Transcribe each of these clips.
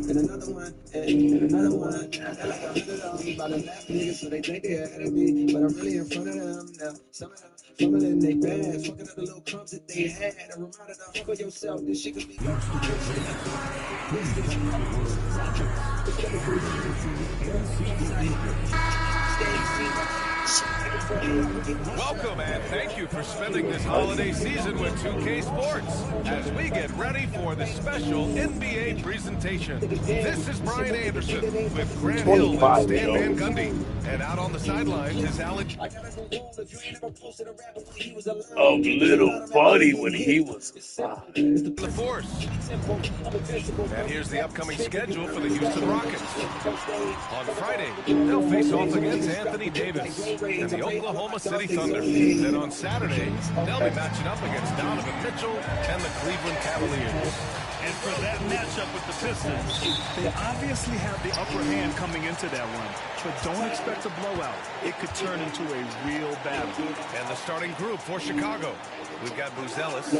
And another one, and another one. I got like 100 of them by the left niggas, so they think they're ahead of me, but I'm really in front of them now. Some of them fumbling they bags, fucking up the little crumbs that they had. A reminder to humble yourself, this shit could be your Welcome and thank you for spending this holiday season with 2K Sports as we get ready for the special NBA presentation. This is Brian Anderson with Grant Hill and Stan Van Gundy. And out on the sidelines is Alex. A little buddy when he was the Force. And here's the upcoming schedule for the Houston Rockets. On Friday, they'll face off against Anthony Davis and the Oklahoma City Thunder. Then on Saturday, they'll be matching up against Donovan Mitchell and the Cleveland Cavaliers. And for that matchup with the Pistons, they obviously have the upper hand coming into that one. But don't expect a blowout. It could turn into a real battle. And the starting group for Chicago. We've got Buzelis,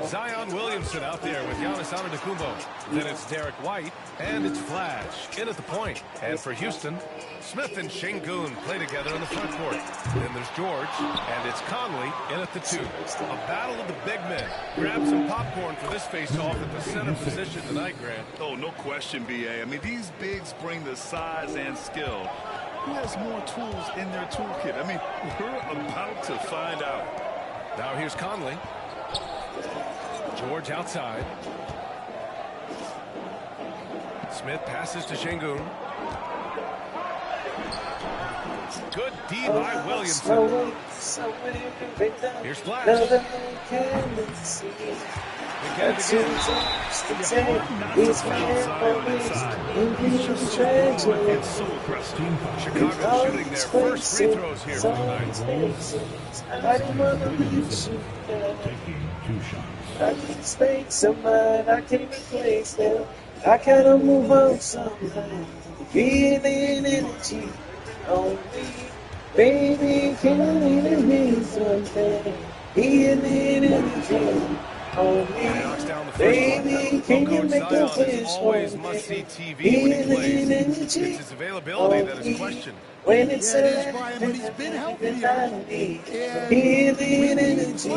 Zion Williamson out there with Giannis Antetokounmpo. Then it's Derek White, and it's Flash in at the point. And for Houston, Smith and Şengün play together in the front court. Then there's George, and it's Conley in at the 2. A battle of the big men. Grab some popcorn for this face-off at the center position tonight, Grant. Oh, no question, B.A. I mean, these bigs bring the size and skill. Who has more tools in their toolkit? I mean, we're about to find out. Now here's Conley. George outside. Smith passes to Şengün. Good D by Williamson. Here's Flash. Again. Chicago shooting their first free throws here for tonight. I don't want to reach you. I can space some mind, I can replace them. I kinda move on somehow. Feeling energy on me. Baby, can you let me something? Feeling energy on me. Baby, can you make the wish always must-see TV when he plays. It's his availability that is questioned. When it's Brian, but he's been healthy. Feeling energy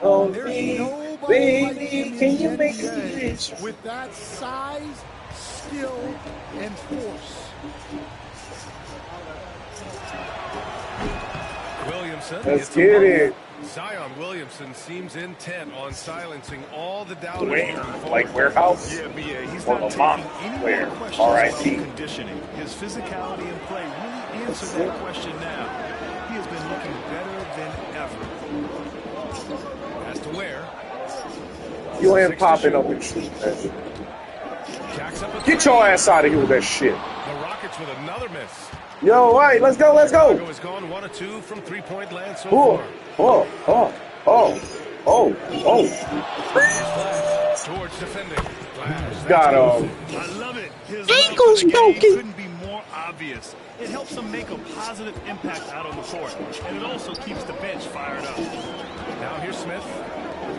on me. Baby, can you make a wish? With that size, skill, and force. Williamson. Let's get it. Zion Williamson seems intent on silencing all the doubters. Like warehouse? Yeah, B.A. He's Or not Lamont? taking any Where? more questions about R.I.P. conditioning. His physicality and play really answer that question now. He has been looking better than ever. As to where? You ain't popping up and shoot that shit. Get your ass out of here with that shit. The Rockets with another miss. Yo, right, let's go, let's go. Chicago has gone 1 of 2 from three-point land so far. George defending. Got him. I love it. His Ankles broken. couldn't be more obvious. It helps him make a positive impact out on the court, and it also keeps the bench fired up. Now here's Smith.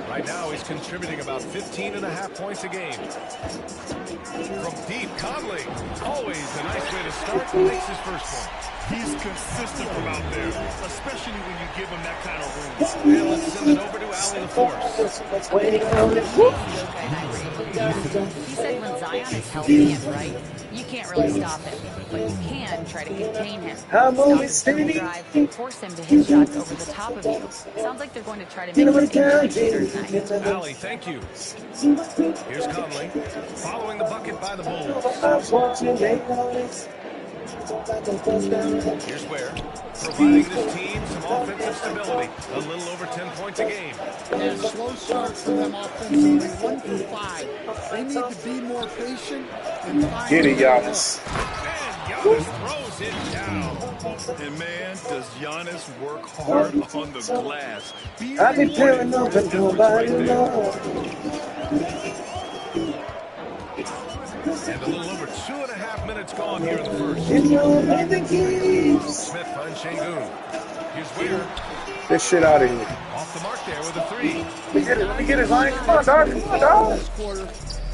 Right now he's contributing about 15.5 points a game. From deep, Conley. Always a nice way to start. Makes his first one. He's consistent from out there, especially when you give him that kind of room. And let's send it over to Allie LaForce. He said when Zion is healthy and right, you can't really stop him, but you can try to contain him. Stop his dribble drive, force him to hit shots over the top of you. Sounds like they're going to try to make this game tonight. Allie, thank you. Here's Conley, following the bucket by the Bulls. Here's Ware, providing this team some offensive stability. A little over 10 points a game. And slow start for them offensively, 1 through 5. They need to be more patient and find. Get it, Giannis. And Giannis throws it down. And man, does Giannis work hard on the glass. I've been tearing up and nobody knows. And a little over 2.5 minutes gone here in the first. Smith finds Şengün. Here's Ware. This shit out of here. Off the mark there with a three. Let me get it, Ryan. Come on, dog. Come on, dog.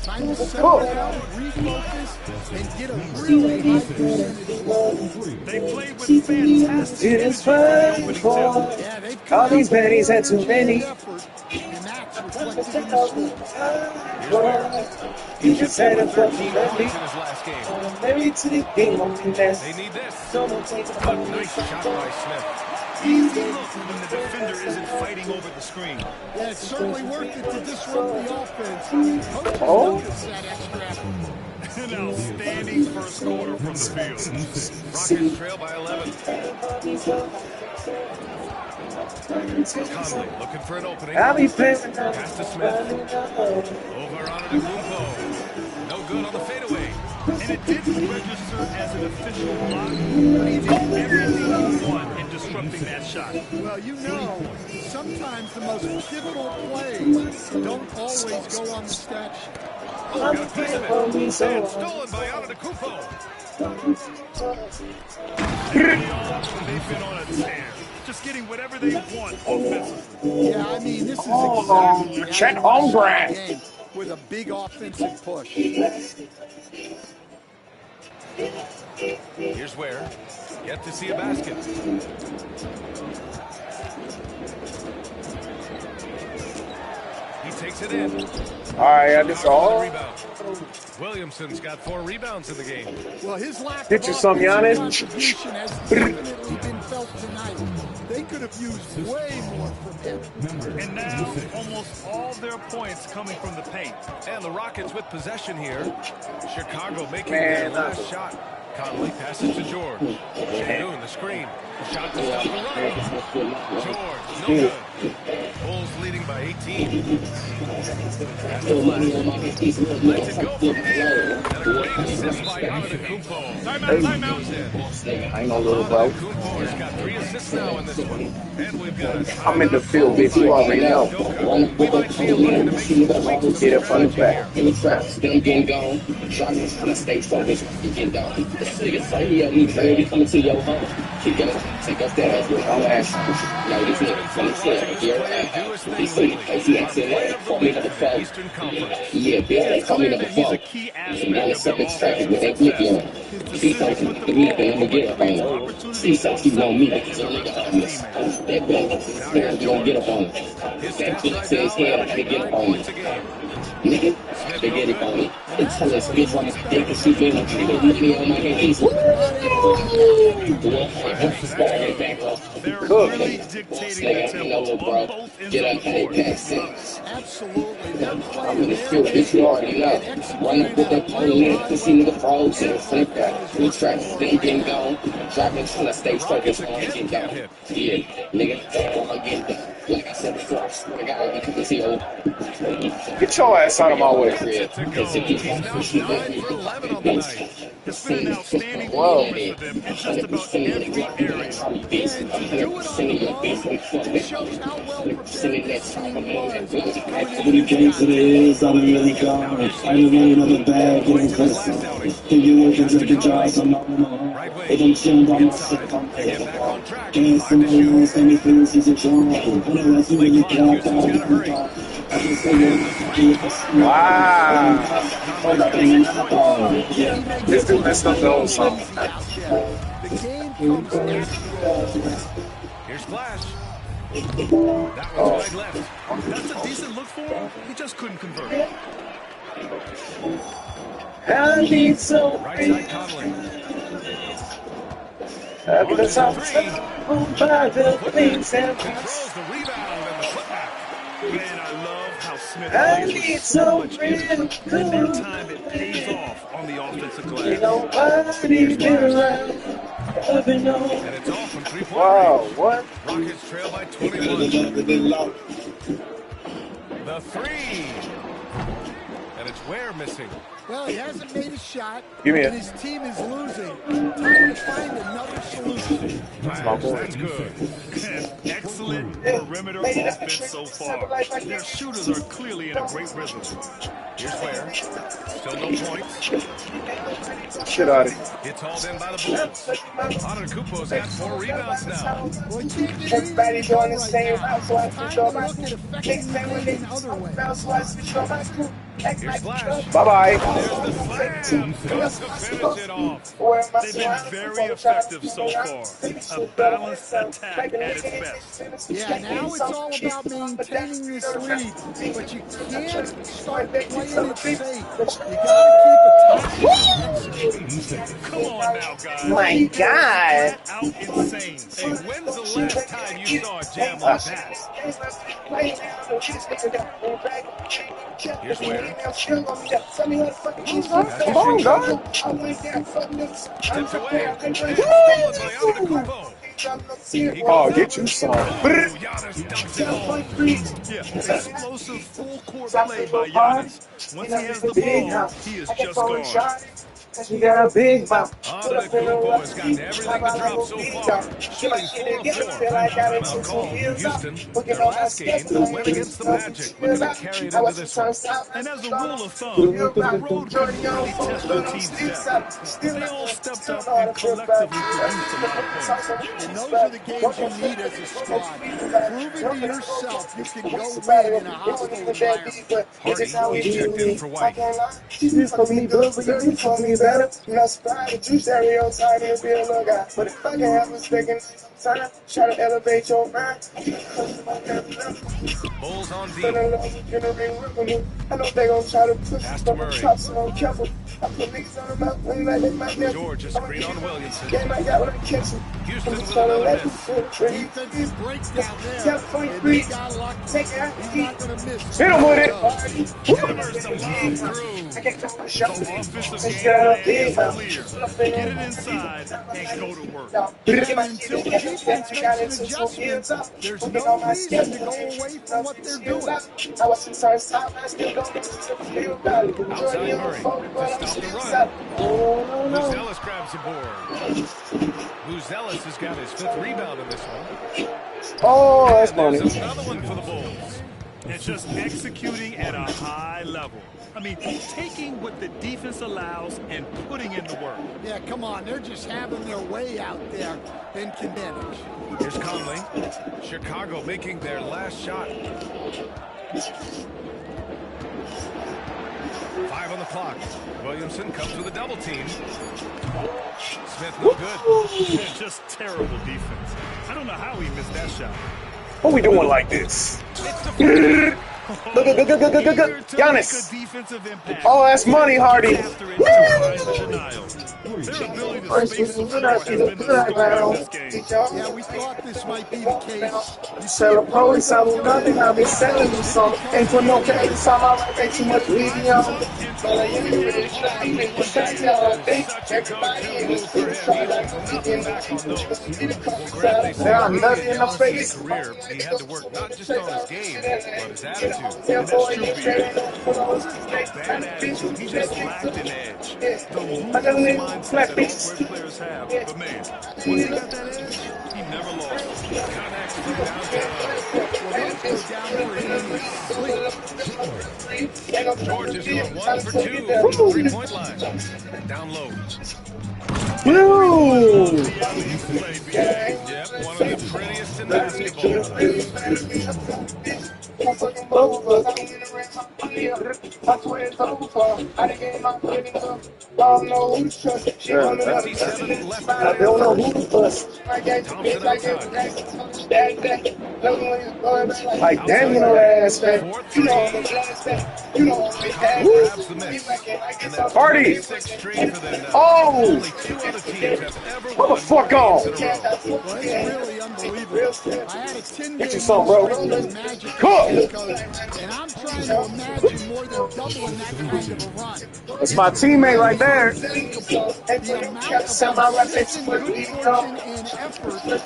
Time to settle down, refocus, and get a really high percentage. They played with fantastic It is fun for all these baddies had too many. You just had a fucking in his last game. maybe to the game on the last. They need this. Someone take a A nice shot by Smith. Easy look when the defender isn't fighting over the screen. Yeah, it's certainly worth it to disrupt the offense. Oh. That extra effort. An outstanding first quarter from the field. Rockets trail by 11. Conley looking for an opening. I'll be paying. Pass to Smith. Over on Antetokounmpo. No good on the fadeaway. And it didn't register as an official block, but he did everything he wanted in disrupting that shot. Well, you know, sometimes the most pivotal plays don't always go on the stat sheet. Oh, got a piece of it. And stolen by Antetokounmpo. They've been on a tear, just getting whatever they want offensively. Yeah, I mean, this is exactly Chet how you start Holmgren. the game with a big offensive push. Here's Ware. Yet to see a basket. He takes it in. All right, that's all. Rebound. Williamson's got 4 rebounds in the game. Well, his lack Get of you some, offensive Giannis. contribution has definitely been felt tonight. They could have used way more from him. And now, almost all their points coming from the paint. And the Rockets with possession here. Chicago making Man, their last shot. Conley passes to George. Şengün, the screen. Shot to stop the run. George, no good. Bulls leading by 18. Lets it go from deep. And a great assist by Antetokounmpo. Timeout. I ain't no little bro. Antetokounmpo has got 3 assists now in this one. And we've got a I'm in the field, bitch. You already know. We might be looking to make some tweaks. Get up on the back. In the traps, them getting gone. Driving to the stage, so bitch, you get down. This nigga say he me ready coming to your home. Kick it up, take us that ass with all ass. Now this nigga, when it's here, here, he say the place he acts in there, call me number 4. Yeah, bitch, they call me number 4. He's a key aspect Man, of it's their up in traffic with that blicky on. See something, the week, and I'ma get up on him. See something, you want me, because your nigga homeless. That bitch, you gon' get up on him. That bitch says here, I gotta get up on him. Nigga, they get it on me. They tell us bitch on this dick and she been on me on my head. He's They're really dictating the tempo on both ends get of up the and court. pass it. Absolutely. They're I'm in playing the field, bitch, you already know. Run up with that pony in it, see nigga froze and flip that. 3 tracks, then getting gone. Driving trying to stay focused on get down. Yeah, nigga, I'll get down. Like I said before, I swear to God, you can see old. Get your ass out of my way. He's now 9 for 11 on the night. It's been an outstanding performance for them in just about every area. do it on the road. It shows how well prepared this team was. Many games it is, I'm really gone. I'm really another bag, getting closer. Till you working to the job, so no. They don't chill on my shit, I'm getting some moves, anything is a job. Otherwise, you really can't out. I can say Wow. This dude messed up the whole song. The game comes down to Here's Flash. That one's right left. That's a decent look for him. He just couldn't convert. I need some Right side Conley. After the song, by the things that Controls the rebound and the putback. Man, I love how Smith I plays need with so some much energy. real And that good. time it pays off on the offensive glass. Nobody's been around, loving on. And it's off from 3-point Wow, range. what? Rockets trail by 21. The 3. And but it's Ware missing. Well, he hasn't made a shot, Give me and it. his team is losing. Time to find another solution. That's good. Excellent perimeter offense so far. Their shooters are clearly in a great rhythm. Here's Ware. Still no points. Shit out of here. It's hauled in by the Bulls. Antetokounmpo's got 4 rebounds now. Well, he can't get everybody doing the same route, so it's time to look at effective play in other ways. Here's Flash. Bye-bye. There's the slam. Goes to finish it off. They've been very effective so far. A balanced attack at its best. Yeah, now it's all about maintaining this lead, but you can't start playing it safe. You gotta keep it. Come on now, guys. My God. Out insane. Hey, when's the last time you saw a jam like that? Here's Ware. Come on, dog. Tipped away. And stolen by Antetokounmpo. Oh, get you some. Giannis dumps it home. Yeah, explosive full-court play by Giannis. Once he has the ball, he is just gone. We got a big mouth. Antetokounmpo has gotten everything to drop so far. Shooting 4 of 4. Timeout call. Houston, their last game went against the Magic. Looking to carry it into this one. And as a rule of thumb, the road can really test the team's depth. They all stepped up and collectively produced a lot of points. And those are the games you need as a squad. Proving to yourself you can go win in a hostile environment. Hardy, he checked in for White. You call me good, but you call me better. You're not surprised that you stereotype and be a little guy. But if I can have a second time, try to elevate your mind. Bulls on deep. I know they gon' try to push Pass me, to but I'm Murray. chopped, so I'm careful. I put niggas on the mouth when they make my George is screen on Williamson. Game I got when I catch him. Houston with another miss. Defensive breakdown there. And he got lucky. He's not going to miss. Hit him with it. Hammers the bomb through. I can't tell my shot. The offensive game plan is clear. Get it inside and go to work. And until the defense makes an adjustment, there's no reason to go away from what they're doing. Outside Murray to stop the run. Buzelis grabs the board. Buzelis has got his 5th rebound in this one. Oh, that's And funny. there's another one for the Bulls. It's just executing at a high level. I mean, taking what the defense allows and putting in the work. Yeah, come on. They're just having their way out there and can manage. Here's Conley. Chicago making their last shot. 5 on the clock. Williamson comes with a double team. Smith no good. And just terrible defense. I don't know how he missed that shot. What we doing like this? Look. Eager to make Giannis. a defensive impact. Oh, that's money, Hardy. After it to find the denial. Their ability to space the floor has been the story of this game. Yeah, we thought this might be the case. You sell a police, I will nothing, I'll be selling you some. Ain't for no case, I'm all right, too much weed on. But I ain't really trying to make the shot tell I think. Everybody in this bitch try like a weekend. There are nothing in the face. Career, he had to work not just on his game, but his attitude. And that's true, bad attitude. He just lacked an edge. The ruthless mindset that all great players have. But man, once he got that edge, he never lost. Connects from downtown. George is going 1 for 2 from the 3-point line. Down low. Woo! Yep, one of the prettiest in basketball. Sure, 57 left. I don't know who the fuss. Thompson outside. Like, damn, you know that ass, man. Grabs the miss. And that's Hardy. 6 straight for them now. Oh! Only 2 other teams have ever What the won fuck games on? in a row. Well, it's really unbelievable. I had a 10-game Get you some, bro. Magic Cook. coach, and I'm trying to imagine more than doubling that kind of a run. That's my teammate right there. The amount of consistent good fortune and effort that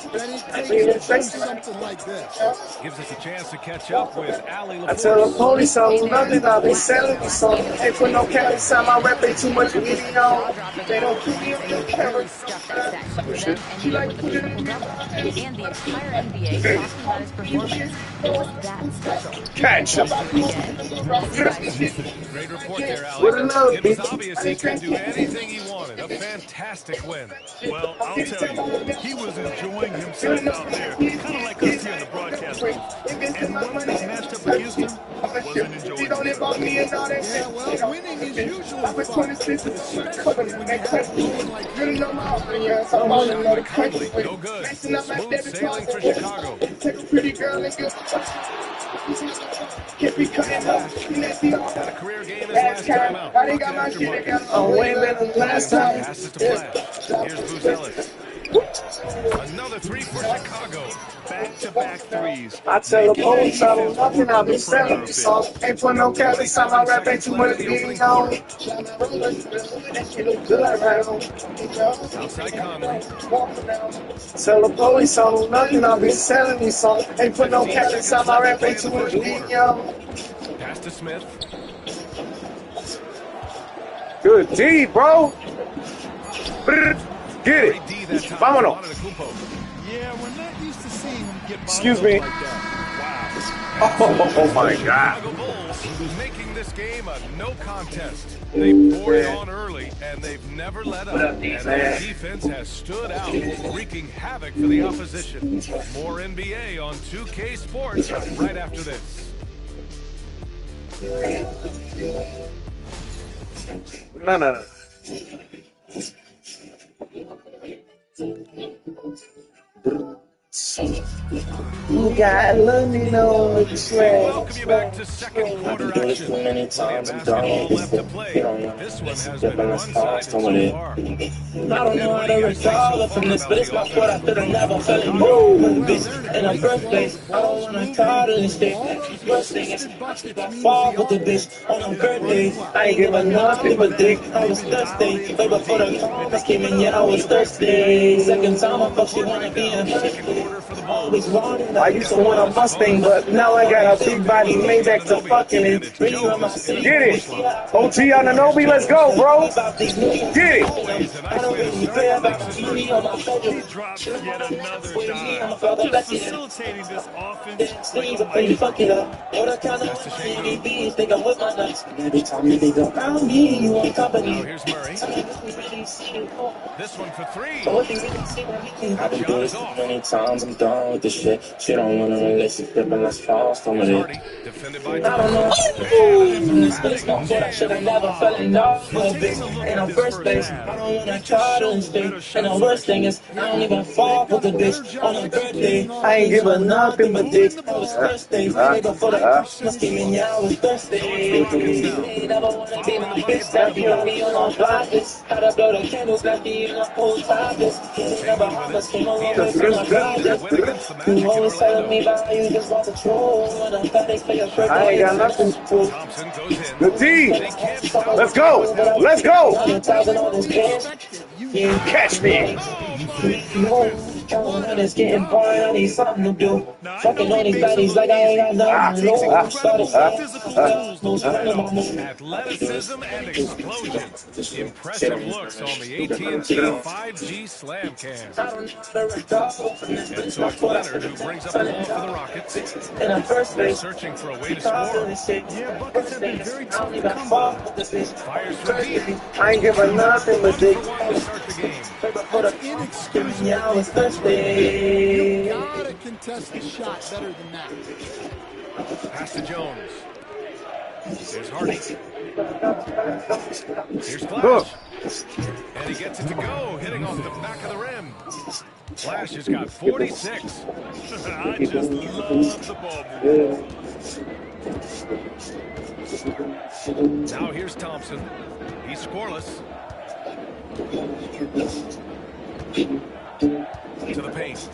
it takes to do something like this. Gives us a chance to catch up with Allie I tell the LaForce. police I don't nothing, I'll be selling me some. Ain't put no cap inside my rep, ain't too much video. They don't put me on the camera. She like with the triple double, and the entire NBA talking about his performance. It was that special. Catch him. Great report there, Allie. It was obvious he could do anything he wanted. A fantastic win. Well, I'll tell you, he was enjoying himself out there, kind of like us here in the broadcast booth. And whoever he's matched up against him wasn't enjoying himself. Yeah, well, winning is usually fun, especially when you have going like this. No good. Smooth sailing for Chicago. Had a career game his last time out. Bucket after bucket. Oh, way better than last time. Passes to Flash. Here's Buzelis. Another three for Chicago. Back-to-back threes. I tell the police I don't nothing, I'll be selling me some. Ain't put no cap inside my rep, ain't too much video. Outside Conley. Tell the police I don't nothing, I'll be selling me some. Ain't put no cap inside my rep, ain't too much video. Pass to Smith. Good D, bro. Get it. Vámonos. Yeah, we're not used to seeing him get Excuse me. like that. Oh my God. Chicago Bulls making this game a no contest. They poured it on early, and they've never let up. And their defense has stood out, wreaking havoc for the opposition. More NBA on 2K Sports right after this. No. You got London on the Welcome you track. back to second quarter action. Plenty of basketball left to play. This one has been one-sided so far. I don't know how to recover from this, but it's my fault. I feel I never fell in love with a bitch. And her birthday, I don't wanna call her and stay. Worst thing is, I fall with the bitch on her birthday. I ain't give her nothing but dick. I was thirsty, way before the comments came in. Yeah, I was thirsty. Second time I fuck, she wanna be in her. Always wanted. I used to want a Mustang, but now I got a big body made back to fucking it. Get it. OG Ananobi, let's go, bro. Get it. He drops yet another dime. Just facilitating this offense like a maestro. Every time you think around me, you want company. Now here's Murray. This one for three. I've been doing this so many times, I'm done with this shit. She don't want a relationship and let's fall some of it. Hardy, defended by I don't know from this, but it's my fault. I should have never fell in love with a bitch. In the first place, I don't wanna try to stay. And the worst thing is, I don't even fall with a bitch on her birthday. I ain't give her nothing but dick. I was thirsty, way before the Christmas came in. Yeah, I was thirsty. They never wanna be my bitch. That be on me on all blindness. Had to blow the candles, got the in the whole topless. Never harmless, came a long way from my project. You always telling me about you just want to troll. And I'm pathetic for your birthday. I ain't got nothing. Thompson goes in. Good D. Let's go. Let's go. Catch me. It's getting boring, I need something to do. Fucking on these baddies like I ain't got nothing to do. Athleticism and explosion. Impressive looks on the AT&T 5G Slam Cam. And so it's Leonard who brings up the ball for the Rockets. They're searching for a way to score. Yeah, buckets have been very tough to come by. Fires for deep. I ain't give her nothing but dick. To start the game. Yeah, I was thirsty. You gotta contest the shot better than that. Pass to Jones. Here's Hardy. Here's Flash. And he gets it to go, hitting off the back of the rim. Flash has got 46. I just love the ball movement. Now here's Thompson. He's scoreless. To the paint.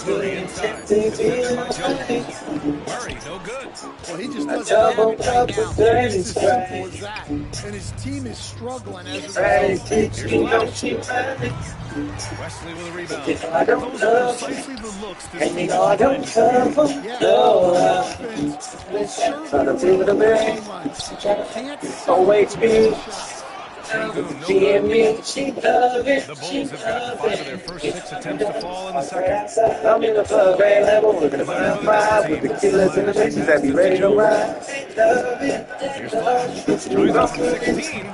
Murray inside. Defended by Jones. Murray, no good. Well, he just doesn't have it right now. It's as simple as that. And his team is struggling as a result. Wesley with a rebound. Those are precisely the looks this team is I don't love them. No. Always be. The Bulls have gotten 5 of their first 6 attempts to fall in the second. I'm in the club, grade level, looking at my 5 with the killers in the bitches that be ready to ride. Here's Flash. Tries up from 16. Ooh,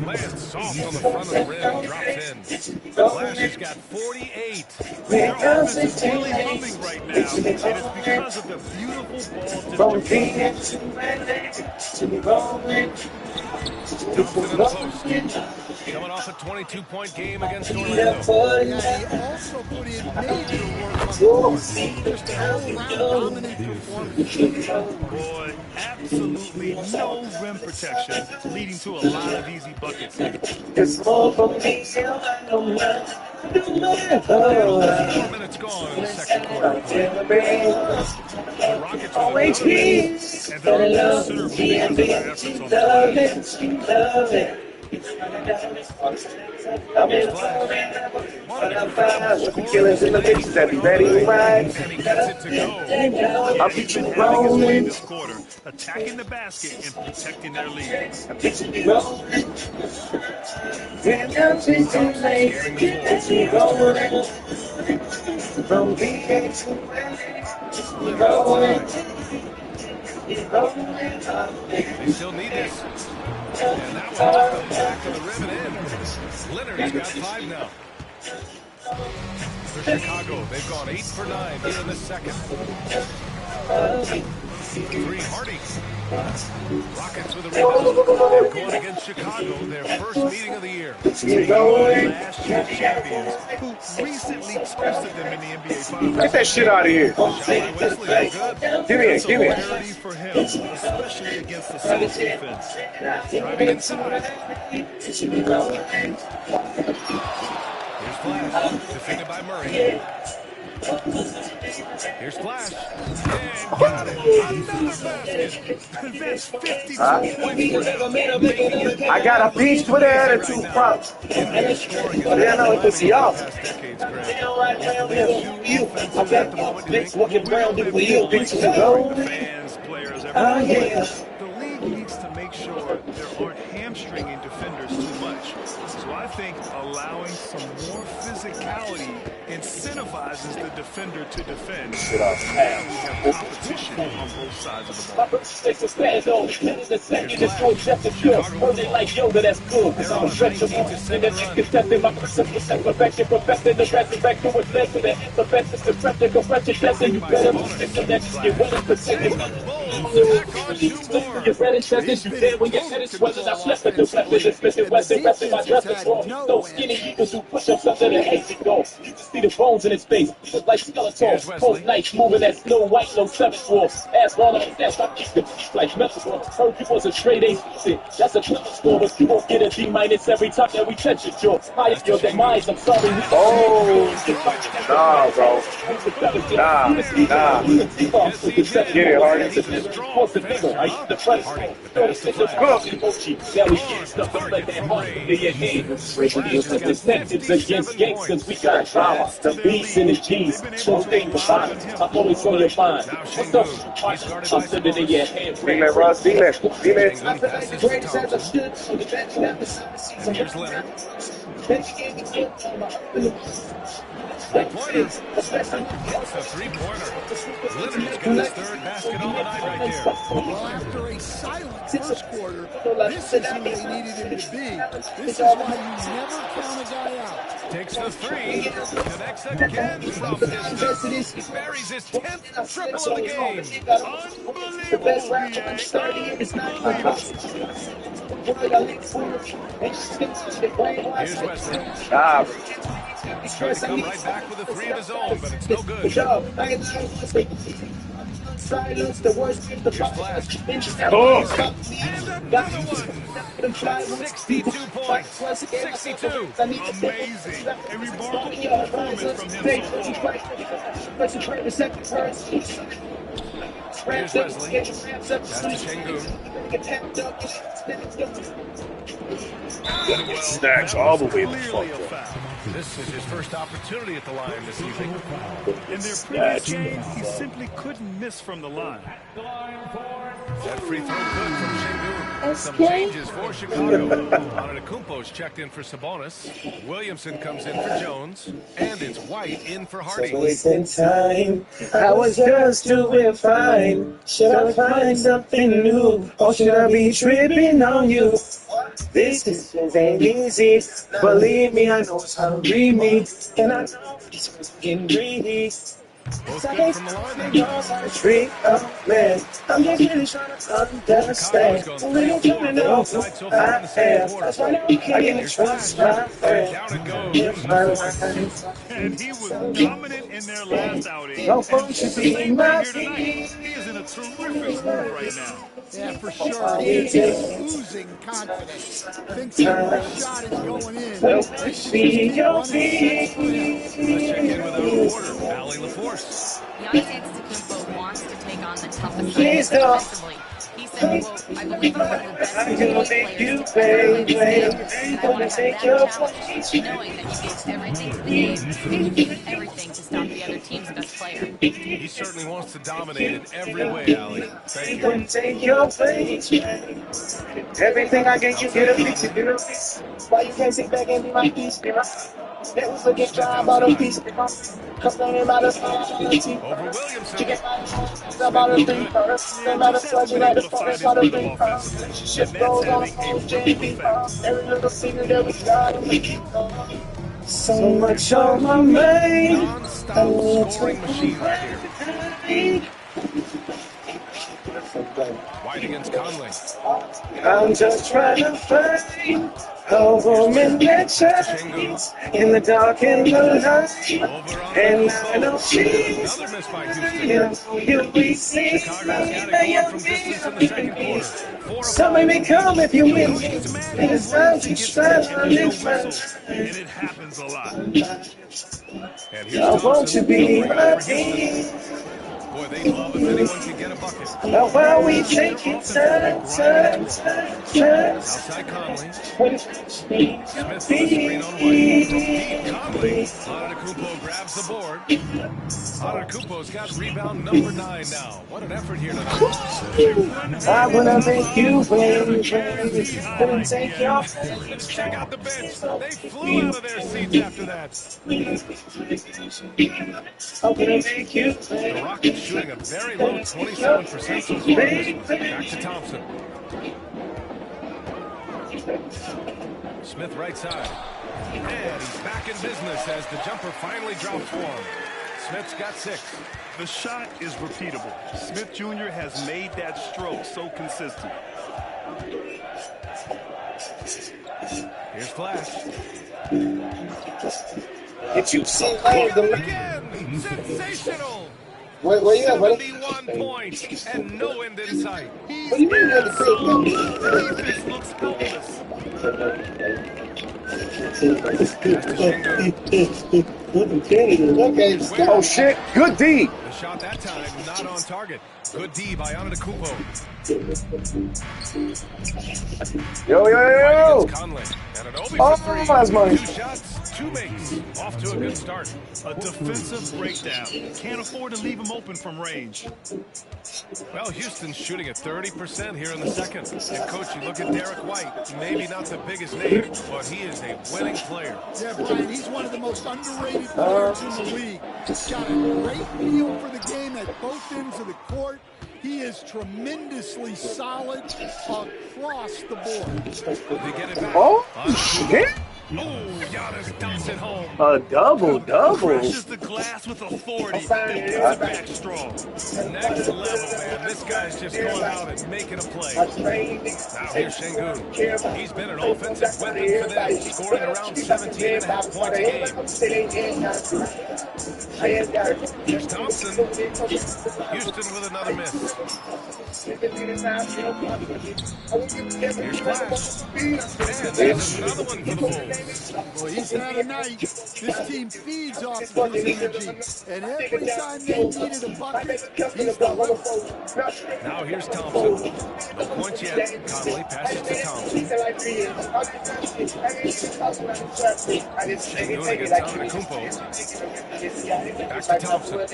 lands soft on the front of the rim and drops in. Flash has got 48. Their offense is really humming right now, and it's because of the beautiful ball distribution. Thompson in the post. Coming off a 22-point game against Orlando. Yeah, he also put in major work on the court. Just all-around dominant performance. Boy, absolutely no rim protection, leading to a lot of easy buckets. It's more for me, I don't mind. 4 minutes gone in the second quarter. The Rockets with a rebound. And they're considerably because of their efforts on the glass. Here's Flash. With the killers in the bitches that be ready to ride. And he gets it to go. I'll beat you Having his way rolling. this quarter, attacking the basket and protecting their lead. Scanning the They still need this. And that one off the back of the rim and in. Leonard's got 5 now. For Chicago, they've gone 8 for 9 here in the second. 3 Hardy. Rockets with a rebound. They're going against Chicago, their first meeting of the year. Taking on last year's champions, who recently toasted them in the NBA Finals. Get that shit out of here. Shot by Wesley, no good. Give me it, give me it. Rarity for him, especially against the Suns defense. Driving inside. Here's Flash, defended by Murray. Here's Flash. And got it. Another basket. That's 52 points for him. I got a beast with an attitude problem. Yeah, no, it pisses you off. Fans, players, everyone. The league needs to make sure there aren't hamstringing defenders too much. So I think allowing some more physicality incentivizes the defender to defend. And we have competition on both sides of the ball. See the bones in his face, look like skeletons. Cold nights moving that Snow White, no 7 dwarfs. Ass long as that, I keep the beat like metaphor. Heard you was a straight A season, that's a clever score, but you won't get a D- every time that we touch your jaw. Higher your demise, I'm sorry. Oh, nah, bro. Nah. Get it, Hardy. Now we get stuff like that money in your hand. Breaking the incentives against gangsters, we got drama. The beats and the G's, don't think about it. I'm always on your mind. What's up? I'm sitting in your hand. Dile, Russ, dile. And here's Leonard. Three-pointer. It's a three-pointer. Leonard's got his 3rd basket on the night right there. Well, after a silent first quarter, this is who they needed him to be. This is why you never count a guy out. Takes the 3. Connects again from distance. Buries his 10th triple of the game. Here's Wesley. Nah. He's trying to come right back with a 3 of his own, but it's no good. Silence the worst. The Flash. Oh. And another one. That's 62 points. 62. Amazing. A remarkable performance from him so far. Here's Wesley. That's to Şengün. Snatch all the way the fuck Clearly a up. foul. This is his first opportunity at the line this evening. In their previous games, he simply couldn't miss from the line. That free throw good from Şengün. Some changes for Chicago. Antetokounmpo's checked in for Sabonis. Williamson comes in for Jones. And it's White in for Hardy. Wasting time. I was just doing fine. Should I find something new? Or should I be tripping on you? This ain't easy. Believe me, I know it's how to read me. And I know it's getting greedy. Both good from the line. Trick of man. I'm just really trying to understand. We're trying to know who I am. That's why I can't trust my friend. Down it goes. And he was dominant in their last outing. No phone should be Same my thing here tonight. He is in a terrific mood right now. Yeah, for sure. He is oozing confidence. Thinks every shot is going in. Be your feet. Let's check in with our reporter, Allie LaForce. Giannis Antetokounmpo wants to take on the toughest Please assignment don't. defensively. He said, quote, I believe I'm one of the best I'm NBA gonna make you players to ever pay, live this game, and I want to have take that your challenge, place. knowing that you give everything to the game, and you give everything to stop the other team's best player. He certainly wants to dominate in every way, Allie. Thank you. Gonna take your place. Everything I gave you, get a piece of it. Why you can't sit back and be my piece, be my that was a good job about a piece of it. Complaining about a song on the team. Over Williamson. You get about a thing first. They matter so you like the phone about a thing first. Relationship goes on a phone, JP. Every little secret that we got. So much on my mind. Non-stop scoring machine right here. White against Conley. I'm just trying to find a woman that shines in the dark and the light. And I know she's Another miss by Houston. you'll be seen. Chicago's got it going from distance in the second quarter. 4 So let me come if you will. It's time to shine on No this whistle, and it happens a lot. And here's I want to Thompson. be Bring it my up for Houston. team. Boy, they'd love if anyone could get a bucket. Now while we take it time. Outside Conley. Smith on the screen on White. From deep, Conley. Antetokounmpo grabs the board. Antetokounmpo's got rebound number 9 now. What an effort here tonight. I wanna make you win. Gonna take your Check out the bench. They flew out of their seats after that. I'm gonna make you The win. Rockets shooting a very low 27% so far. Back to Thompson. Smith right side. And he's back in business as the jumper finally drops for him. Smith's got 6. The shot is repeatable. Smith Jr. has made that stroke so consistent. Here's Flash. Get you some Again! Sensational! Where you at, buddy? 71 points and no end in sight. He's in that zone. Defense looks helpless. Oh shit! Good D. The shot that time not on target. Good D by Antetokounmpo. Yo. Against Conley. And an Obi Oh, for 3. that's money. 2 shots, 2 makes. Off to a good start. A defensive breakdown. Can't afford to leave him open from range. Well, Houston's shooting at 30% here in the second. And, Coach, you look at Derek White, maybe not the biggest name, but he is a winning player. Yeah, Brian, he's one of the most underrated players in the league. He's got a great feel for the game at both ends of the court. He is tremendously solid across the board. They get it back. Oh shit! Oh, Giannis dumps it home. A double. Crashes the glass with authority. Then gets it back strong. Next level, man. This guy's just going out and making a play. Now here's Şengün. He's been an offensive weapon for them, scoring around 17.5 points a game. Here's Thompson. Houston with another miss. Here's Flash. And there's another one for the Bulls. Well, he's had a night. This team feeds off of his energy. And every time they needed a bucket, he's delivered. Now here's Thompson. No points yet. Conley passes to Thompson. Shane Goon against Antetokounmpo. Back to Thompson. Down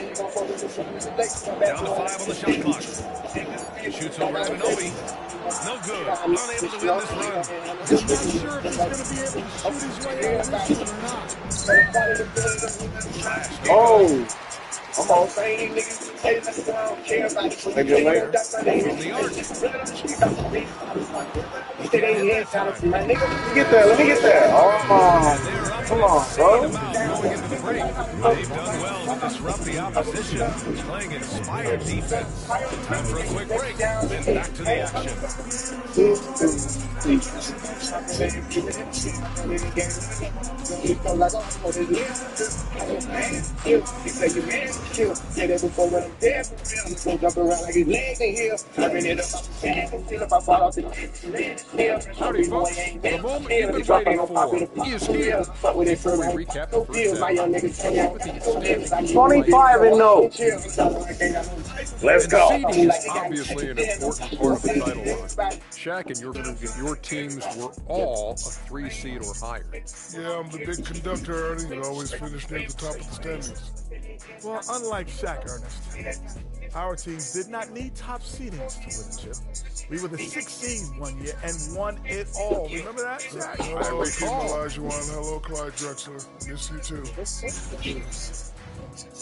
to 5 on the shot clock. Shoots over Anunoby. No good. Unable to win this run. I'm not sure if he's going to be able to shoot his way out of this one or not. Oh! Come on. Maybe a later. From the arc. He can't hit that time. Let me get there. Let me get there. Oh, come on, bro. Going into the break. They've done well to disrupt the opposition, playing inspired defense. Time for a quick break, then back to the action. Howdy, folks. The moment you've been waiting for is here. Before we recap the first half, 25 and no. Let's go. seeding is obviously an important part of the title run. Shaq and your teams were all a 3 seed or higher. Yeah, I'm the big conductor, Ernie. You always finish near the top of the standings. Well, unlike Shaq, Ernest, our team did not need top seedings to win the chip. We were the 6th seed one year and won it all. Remember that, Shaq? Hello, Team Olajuwon. Hello, Clyde Drexler. Miss you too.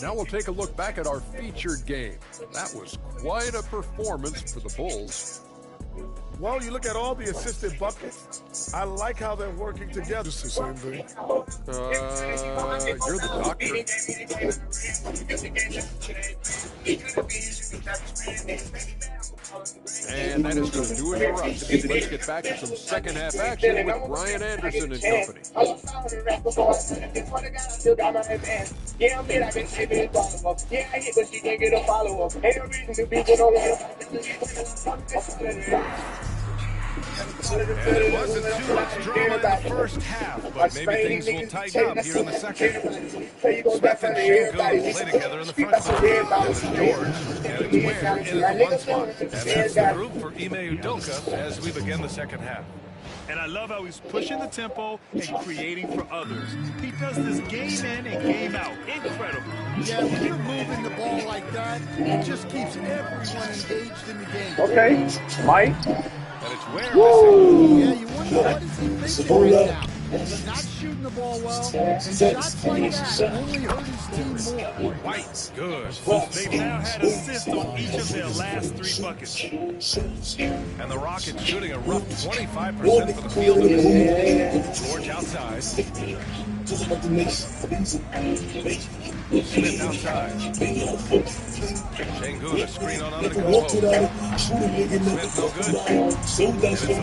Now we'll take a look back at our featured game. That was quite a performance for the Bulls. Well, you look at all the assisted buckets. I like how they're working together. Just the same thing. You're the doctor. And that is going to do it for us. Let's get back to some second half action with Brian Anderson and company. And it wasn't too much drama in the first half, but maybe things will tighten up here in the second. Smith and Shane Goon play together in the front court. And there's George and it's Ware in at the 1 spot. And that's the group for Ime Udoka as we begin the second half. And I love how he's pushing the tempo and creating for others. He does this game in and game out. Incredible. Yeah, when you're moving the ball like that, it just keeps everyone engaged in the game. Okay, Mike. And it's Ware. Yeah, you wonder what is he thinking right now. He's not shooting the ball well, and shots like that only hurt his team more. White, good. They've now had assists on each of their last 3 buckets. And the Rockets shooting a rough 25% from the field in this game. George outside. Smith outside. Şengün a screen on Antetokounmpo. Smith no good. And it's the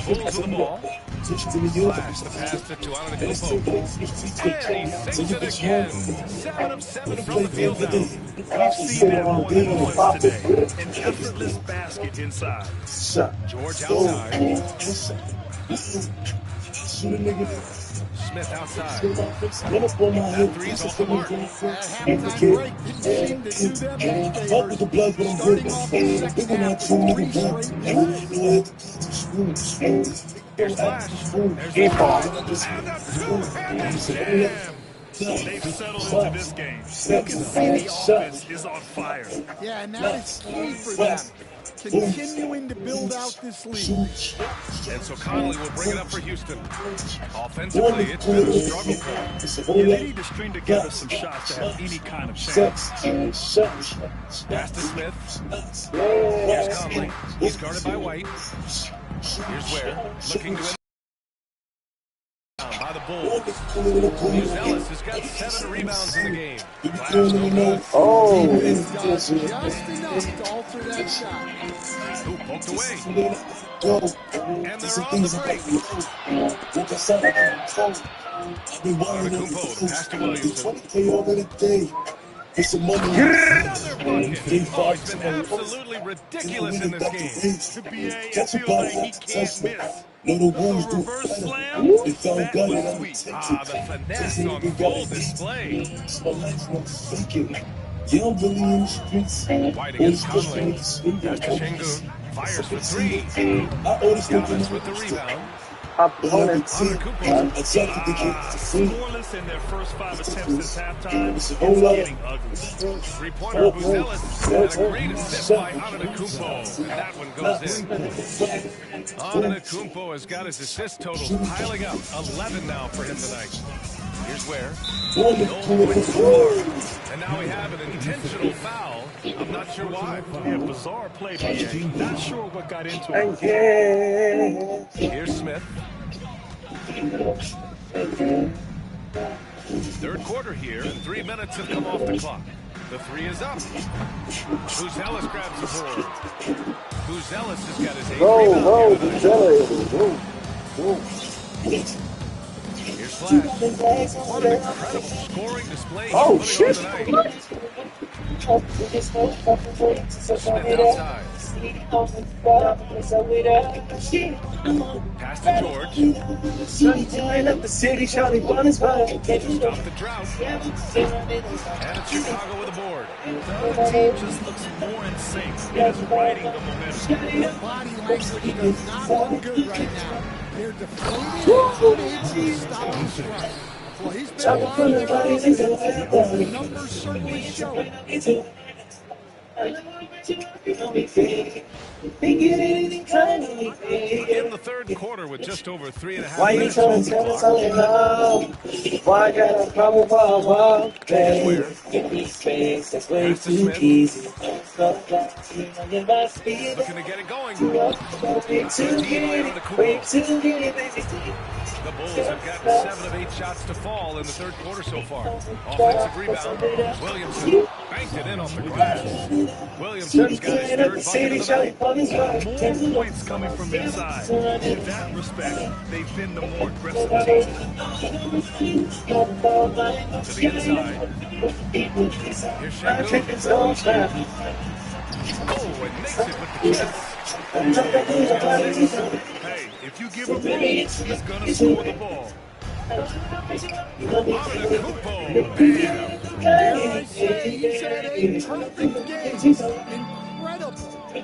Bulls with the ball. Flash the pass to Antetokounmpo. And he sinks it again. 7 of 7 from the field now. We've seen that more than once today. An effortless basket inside. George outside. Smith outside. That 3's off the mark. That halftime break didn't seem to do them any favors. Starting off the second half with 3 straight. Here's Flash. There's the ball. And a two-handed jam. They've settled into this game. You can see the offense is on fire. Yeah, and that is key for them. Continuing to build out this lead. And so Conley will bring it up for Houston. Offensively, it's been a struggle for them. Yeah, they need to string together some shots to have any kind of chance. Pass to Smith. Here's Conley. He's guarded by White. Here's Ware. Looking to by the Bulls. Ellis has got 7 rebounds in the game. Flash no good. Oh. Just enough to alter that shot. Who poked away. And they're on the break. Antetokounmpo, the pass to Williamson. Another bucket. Oh, he's been absolutely ridiculous in this game. The BA, it feels like he can't miss. The reverse slam, that was sweet. Ah, the finesse on full display. White against Conley. Pass to Şengün. Fires for three. Giannis with the rebound. Scoreless in their first 5 attempts since halftime. It's getting ugly. Three-pointer Buzelis and a great assist by Antetokounmpo. And that one goes in. Antetokounmpo has got his assist totals piling up. 11 now for him tonight. Here's where. No points so far. And now we have an intentional foul. I'm not sure why. Yeah, bizarre play, BA. Not sure what got into it. Here's Smith. Third quarter here, and 3 minutes have come off the clock. The three is up. Buzelis grabs the board. Buzelis has got his 8th rebound. Here's Flash. What an incredible scoring display. Oh, shit. Smith outside. Pass to George. Stop the drought. And it's Chicago with a board. The team just looks more in sync. It is riding the momentum. Body language does not look good right now. They're deflated and unable to stop the thrust. Well, he's been lying there. The numbers certainly show. In the third quarter with just over 3.5 Why you minutes trying to tell us all now? Why I got a problem with my that's way too easy. Looking to get it going. The Bulls have gotten 7 of 8 shots to fall in the third quarter so far. Offensive rebound. Williamson banked it in off the glass. Williamson's got his third bucket of the night. More points coming from inside. In that respect, they've been the more aggressive team. To the inside. Here's Şengün. Oh, and makes it with the kiss. Hey, if you give him room, he's going to score the ball. Antetokounmpo. Bam. Dare I say he's had a perfect game. Incredible. No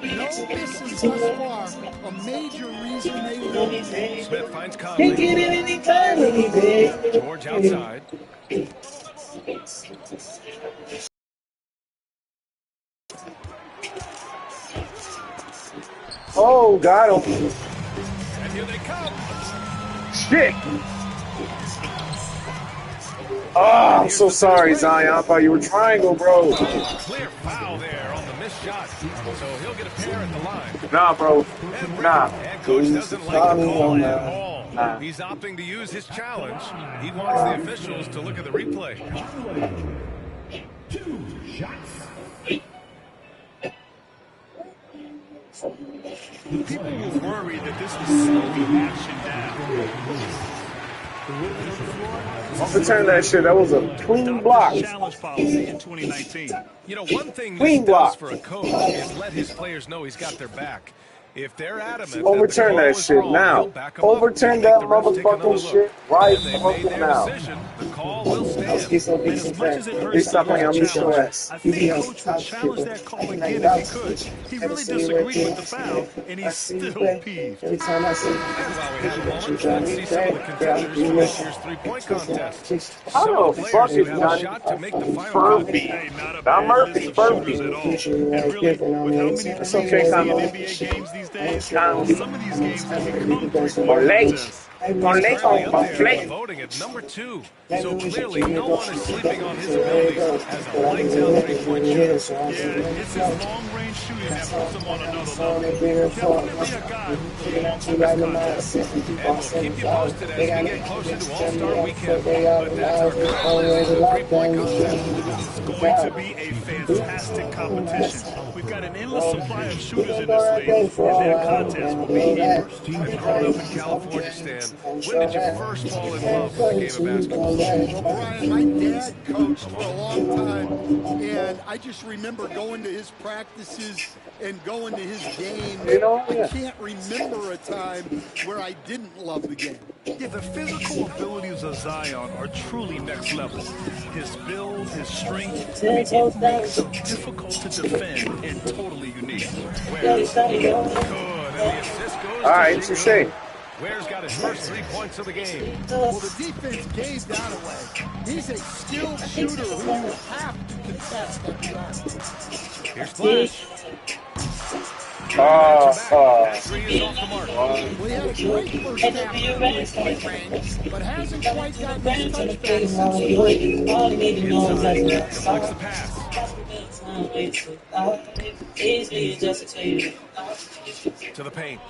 misses thus far. A major reason they win. Smith finds Conley. George outside. Oh, got him. And here they come. Shit. Oh, I'm so sorry, Zion. I thought you were triangle, bro. Clear foul there on the missed shot. So he'll get a pair at the line. Nah, bro. Nah. And coach doesn't like the call at all. Nah. He's opting to use his challenge. He wants the officials to look at the replay. 2 shots. People were worried that this was slowing action down. Overturn that shit. That was a clean block. Challenge policy in 2019. You know, one thing this does for a coach is let his players know he's got their back. If they're adamant, overturn that shit now. Overturn that motherfucking shit right fucking now. The call will stand. As much as it hurts stop playing on me so ass. I think coach would challenge that call again if he could. He really disagreed with the foul, and he's still peeved. Every time I see While we have a moment, let's see some of the contenders for this year's three-point contest. How the fuck is a shot to make the final cut. Hey, not a Not bad Murphy, list of shooters Murphy. at all. And really, with how many threes we see in NBA games these days, some of these games will become three-point contests. Voting at number 2. So clearly, no one is sleeping on his abilities as a lights-out three-point shooter. Yeah, it's his long-range shooting that puts him on another level. Definitely a guy who belongs to this contest. And we'll keep you posted as we get closer to All-Star Weekend. But that's our current list of the three-point contest. It's going to be a fantastic competition. We've got an endless supply of shooters in this league, and that contest will be huge. I've grown up in California, Stan. fan, when did you first fall in love with the game of basketball? Well, Brian, my dad coached for a long time, and I just remember going to his practices and going to his games. I can't remember a time where I didn't love the game. Yeah, the physical abilities of Zion are truly next level. His build, his strength, it makes him difficult to defend and totally unique. Good, and the assist goes All right, it's a shame. Ware's got his first 3 points of the game. Well, the defense gave that away. He's a skilled shooter who you have to contest at the arc. Here's Flash. Well, he had a great first half in three-point range, but hasn't quite gotten his touchback since the break. Inside, deflects the pass. To the paint.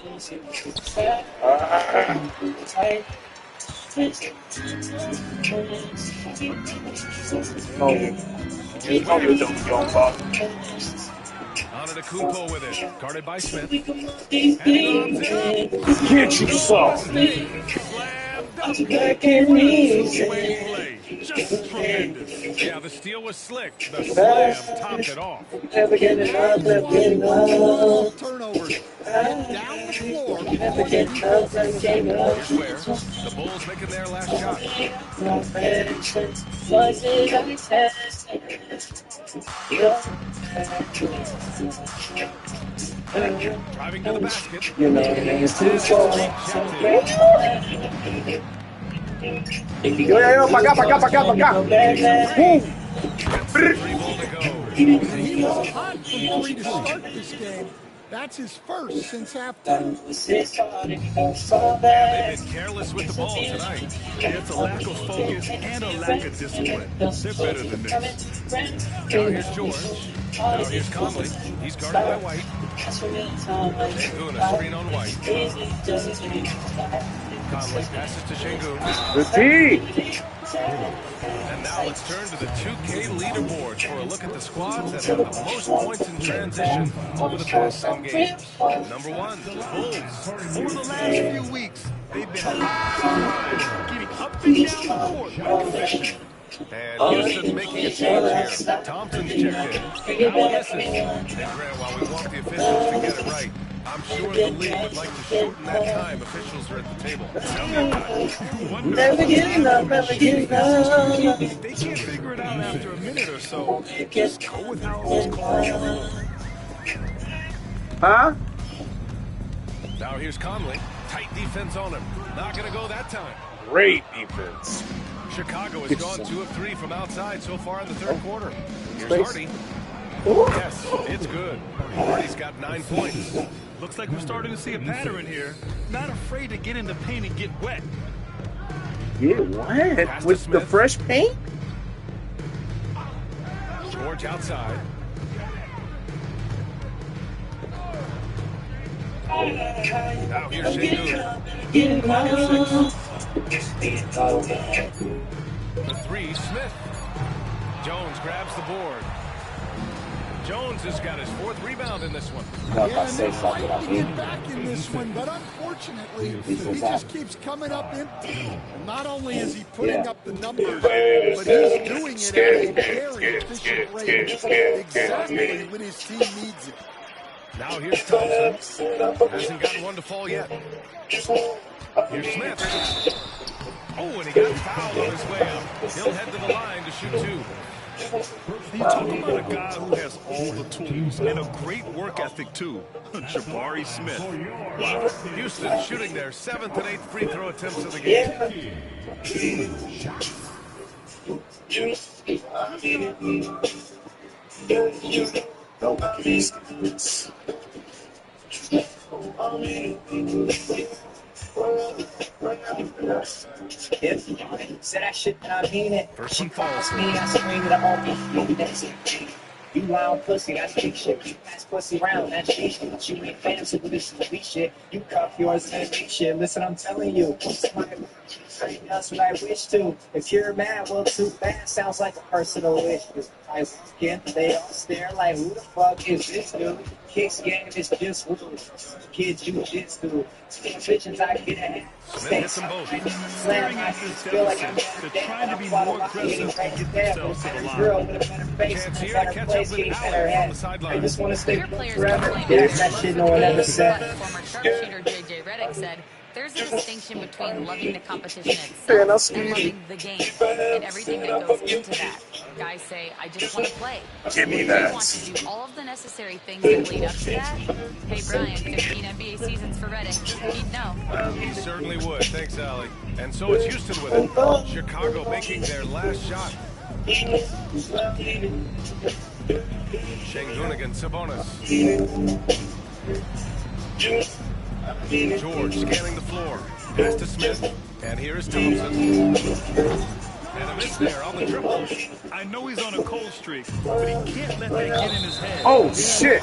Antetokounmpo with it, guarded by Smith. And he lobs it up. Get yourself. Just tremendous. Yeah, the steal was slick. The slam topped it off. Turnovers. Get down the floor. Here's where the Bulls making their last shot. Driving to the basket. Yo, pra cá. He was hot from three to start this game. That's his first since halftime. They've been careless with the ball tonight. It's a lack of focus and a lack of discipline. They're better than this. Now here's George. Now here's Conley. He's guarded by White. Sengun, a screen on White. Conley passes to Sengun. The D. And now let's turn to the 2K leaderboards for a look at the squads that have the most points in transition over the past 10 games. Number 1, the Bulls. Over the last few weeks, they've been high, getting up and down the court with conviction. And Houston making a change here. Thompson's checked in. Now misses. And Grant, while we want the officials to get it right, I'm sure the league would like to shorten that time officials are at the table. Tell me about it. Never giving up. They can't figure it out after a minute or so. Just go with how it was called. Huh? Now here's Conley. Tight defense on him. Not going to go that time. Great defense. Chicago has gone 2 of 3 from outside so far in the third quarter. Here's Hardy. Yes, it's good. Hardy's got 9 points. Looks like we're starting to see a pattern here. Not afraid to get in the paint and get wet. Get what? With the fresh paint? George outside. Now here's Sengun. The 3, Smith. Jones grabs the board. Jones has got his 4th rebound in this one. Yeah, and they're fighting to get back in this one, but unfortunately, he just keeps coming up empty. Not only is he putting up the numbers, but he's doing it at a very efficient rate, exactly when his team needs it. Now here's Thompson. Hasn't gotten one to fall yet. Here's Smith. Oh, and he got fouled on his way up. He'll head to the line to shoot 2. You talk about a guy who has all the tools and a great work ethic, too. Jabari Smith. Wow. Houston shooting their 7th and 8th free throw attempts of the game. Say that shit and I mean it. First one falls. Me, I scream it all me. You loud pussy, that's big shit. You pass pussy round, that's shit. But you ain't fancy with this sweet shit. You cuff yours and big shit. Listen, I'm telling you. That's what I wish to. If you're mad, well, too bad. Sounds like a personal wish. I walk in, they all stare like, who the fuck is this dude? kicks game is just rules. Kids jujitsu. Visions I get ahead. Smith hits them both. Staring at this deficit, they're trying to be more aggressive and get themselves to the line. Chance here to catch up with Allen from the sideline. I just want to stay Your players forever. complain There's about that the shit look no one of ever the said. game, but former sharpshooter J.J. Redick said, there's a distinction between loving the competition Man, itself that's and loving the game and everything that goes into that. Guys say, I just want to play. Give me If that. you want to do all of the necessary things that lead up to that, hey, Brian, 15 NBA seasons for Redick. He'd know. He certainly would. Thanks, Allie. And so is Houston with it. Chicago making their last shot. Şengün against Sabonis. George scanning the floor. Pass to Smith. And here is Thompson. And a miss there on the triple. I know he's on a cold streak, but he can't let that get in his head. Oh, shit.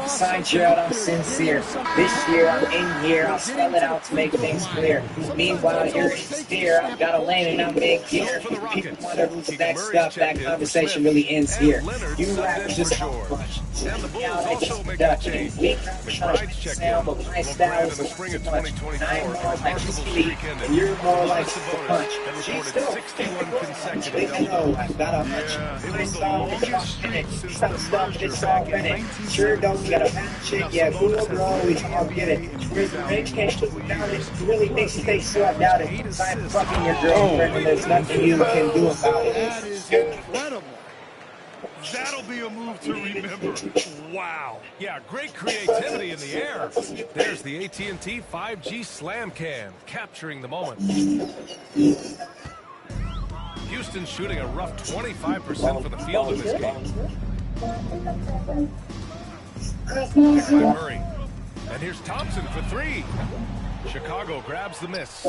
Signed you out, I'm sincere. This year, I'm in here. I'll spell it out to make things clear. Meanwhile, you're in fear. I've got a lane and I'm in gear. People wonder who's the next stuff. That conversation really ends here. You rappers just don't push. And the Bulls also making a change. McBride's checked in. McBride in the spring of 2024. A remarkable streak ended. You're more like the Sabonis punch. and reported 61 consecutive They double know I've got a hunch. It My was the style is longest streak since the some stuff merger it's all back in in it. Sure don't get a match it. Yeah, cool, bro. We all get it. Where's the ring can't put down it. Really makes you think so I doubt it. I'm fucking your girlfriend and there's nothing you can do about it. That is incredible. That'll be a move to remember. Wow. Yeah, great creativity in the air. There's the AT&T 5G Slam Cam, capturing the moment. Houston shooting a rough 25% from the field in this game. By Murray. And here's Thompson for three. Chicago grabs the miss.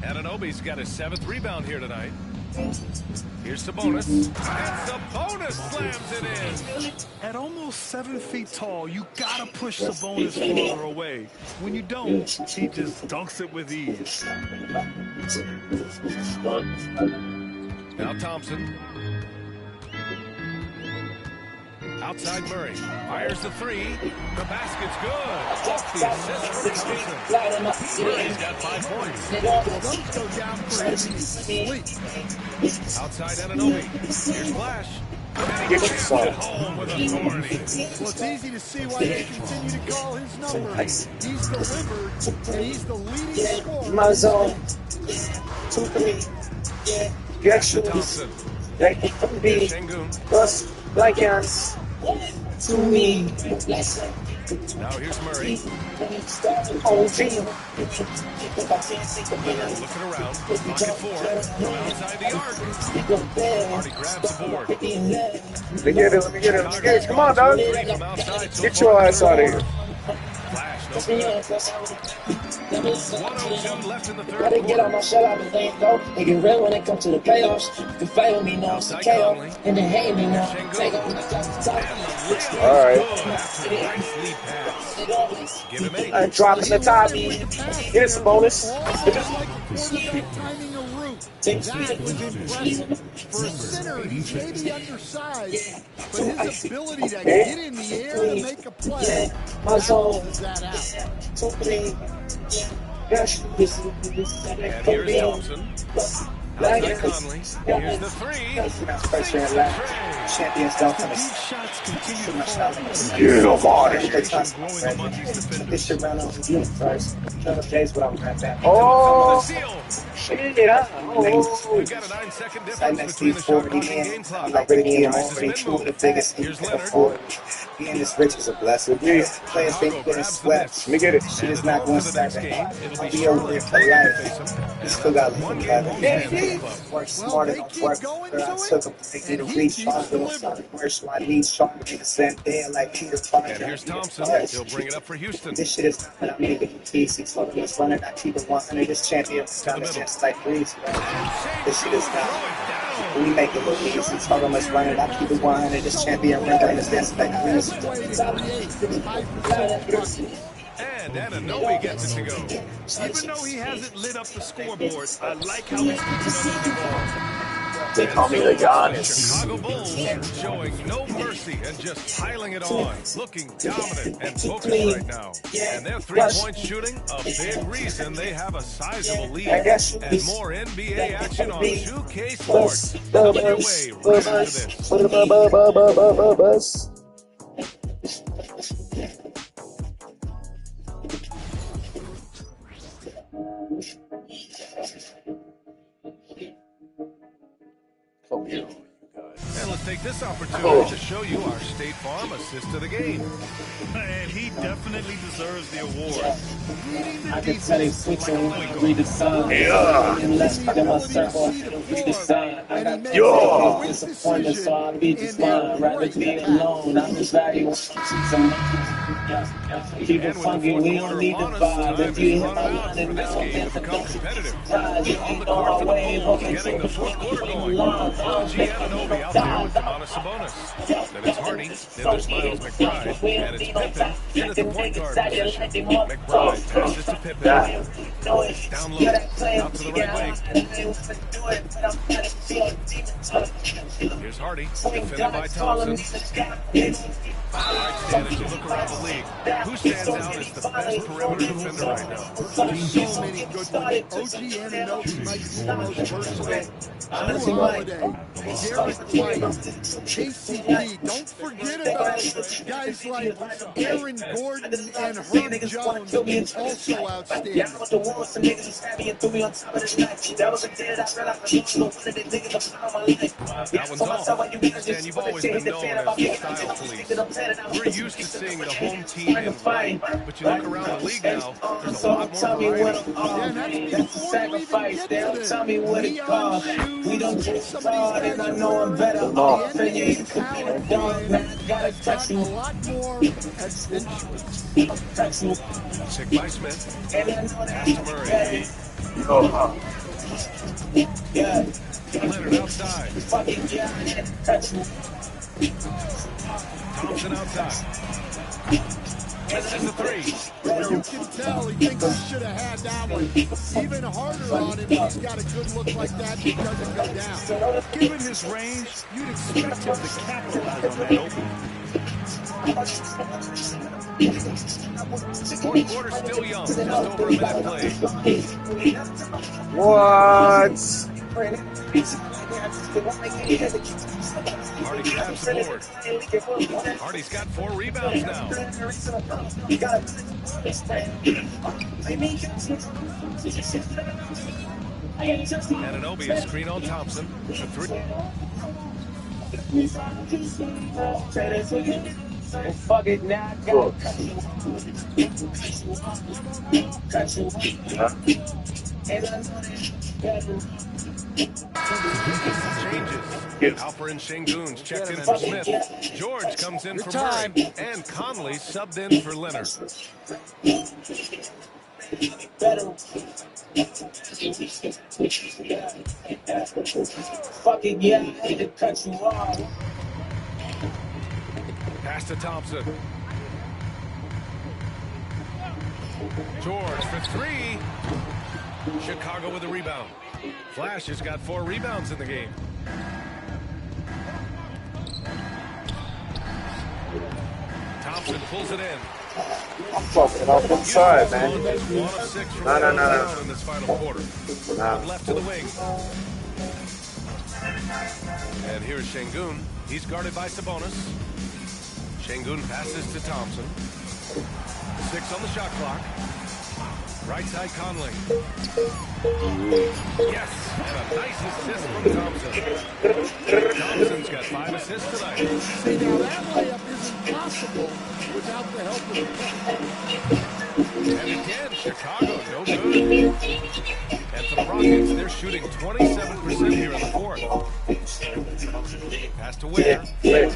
Anunoby's got his 7th rebound here tonight. Here's Sabonis. And Sabonis slams it in. At almost 7 feet tall, you gotta push Sabonis further away. When you don't, he just dunks it with ease. Now Thompson. Outside Murray. Fires the three. The basket's good. Off the assist for Thompson. Murray's got 5 points. Those go down for him. Sleep. Outside Anunoby. Here's Flash. Get your son. Home with authority. Well, it's easy to see why they continue to call his number. He's delivered, and he's the leading scorer. My zone. 2 for me. Get shoes. Thompson. Like it could be. Şengün. Plus, like hands. To me. Now here's Murray. Oh, damn. Looking around. Pocket 4. From outside the arc. Hardy grabs the board. Let me get it. Let me get it. Let me get it. Come on, dog. From outside. So Get far your in ass the out of third. here. Flash, no good. 1:02 left in the third Gotta get on my quarter. shut out and let go. They get real when it comes to the playoffs. You can fight with me now, it's a KO. And they hate me now. Take off the top. All right. After a nice lead pass. Give him 8. I'm dropping the top. Here's some bonus. All like quarterback timing a route. That was impressive. For a center, he's maybe undersized, but his ability to get in the air and make a play, My zone. is that out. 2 for me. And here's Thompson. Outside Conley. Here's the 3. Pressure and left. Champions don't finish. These shots continue to fall. Get him out of here. Growing among these defenders. This should run on you first. Trying to chase what I'm at that. The Oh, seal. Shit, We've got a 9-second Like difference next between to the shot 40 clock and in. game clock. Like Ricky and Price has already been two of the moved. biggest he Here's can Leonard. afford. Being this rich is a blessing. Players think getting swept. let me get it. Shit is not going to For the next start game, that. it'll I'll be be over here Charlotte for to life. face him. You still got to One look game at home it. stand for the club. Work smarter, they don't keep work going harder. I to took them to and get a he reach. keeps Charge them delivering. started commercial. I need Charge me the same day like Peter Parker. And here's Thompson. He'll bring it up for Houston. This shit is not that I'm making TC. So this running, I keep it 100. This champion is kind of just like Breeze, bro. This shit is not. We make it look easy. So much running, I keep it 100. This champion running is just like Breeze. Way to create high percentage buckets. And Anunoby gets it to go. Even though he hasn't lit up the scoreboard, I like how he's picking up the ball. They call me the Giannis. Chicago Bulls showing no mercy and just piling it on, looking dominant and focused right now. And their three-point shooting, a big reason they have a sizable lead. And more NBA action on 2K Sports. Coming your way right after this. And let's take this opportunity to show you our State Farm assist to the game. And he definitely deserves the award. I can tell they switching when I read the sign. Yeah. Disappointed, so I'll be just fine. Rather be alone. I'm just value. Keep it funky, we don't need the vibe. If you hit my line and this game to become competitive. On the know court for the way, Bulls, getting the fourth quarter going. OG Anunoby out there with Giannis Sabonis. Then it's Hardy, then there's Miles McBride, and it's Pippen in at the point guard position. McBride passes to Pippen. Down low, out to the right wing. Here's Hardy, defended by Thompson. All right, Stan, as you look around the league, who stands out as the best perimeter defender right now? There's so many good ones. OG Anunoby might be the most versatile. Drew Holiday, Derek White, KCP. Don't forget about guys like Aaron Gordon and Herb Jones, also outstanding. That one's all. Stan, you've always been known as the style police. We're used to seeing the home team in white, but you look around the league now, there's a lot more variety. That's sacrifice. They don't tell me what it costs. We don't take hard, and I know I'm better off. And you ain't talent, dog, man. Gotta touch a lot more adventurous. Sick by Smith. Pass to Murray. Leonard outside. Thompson outside. This is the three. You can tell he thinks he should have had that one. Even harder on him, he's got a good look like that. He doesn't go down. Given his range, you'd expect him to capitalize on that opening. Fourth quarter still young, just over a minute played. What? Hardy grabs the board. Hardy's got 4 rebounds now. Anunoby a screen on Thompson for 3. Fuck it now. Changes. Alper and Şengün's checked in for Smith. George comes in for Murray. And Conley subbed in for Leonard. Fucking yeah, I hate to cut you off. Pass to Thompson. George for 3. Chicago with a rebound. Flash has got 4 rebounds in the game. Thompson pulls it in. I'm fucking off one side, man. One of 6 from No. in this final quarter. Left to the wing. And here's Şengün. He's guarded by Sabonis. Şengün passes to Thompson. 6 on the shot clock. Right side Conley. Yes, and a nice assist from Thompson. Thompson's got 5 assists tonight. See, now that layup isn't possible without the help of the And again, Chicago, no good. And for the Rockets, they're shooting 27% here in the fourth. Pass to Ware. Play.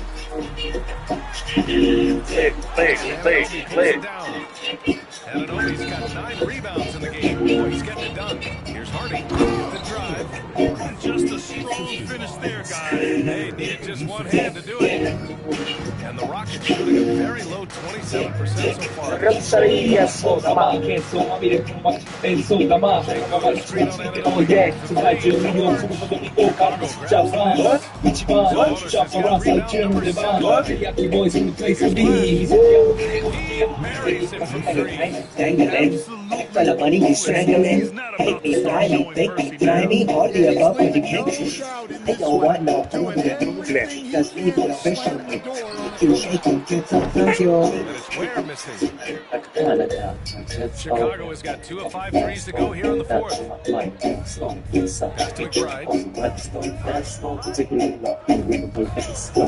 Anunoby's got 9 rebounds in the game. Boy, he's getting it done. Here's Hardy. The drive. Just a strong finish there, guys. They needed just one hand to do it. And the Rockets shooting a very low 27% so far. Buries it from three. Absolutely. He's not about to start showing mercy now. Yeah, he's leaving no doubt in this one. Doing everything he can to slam the door on a comeback. And it's Ware missing. Chicago has got 2 of 5 threes to go here in the fourth. Pass to McBride.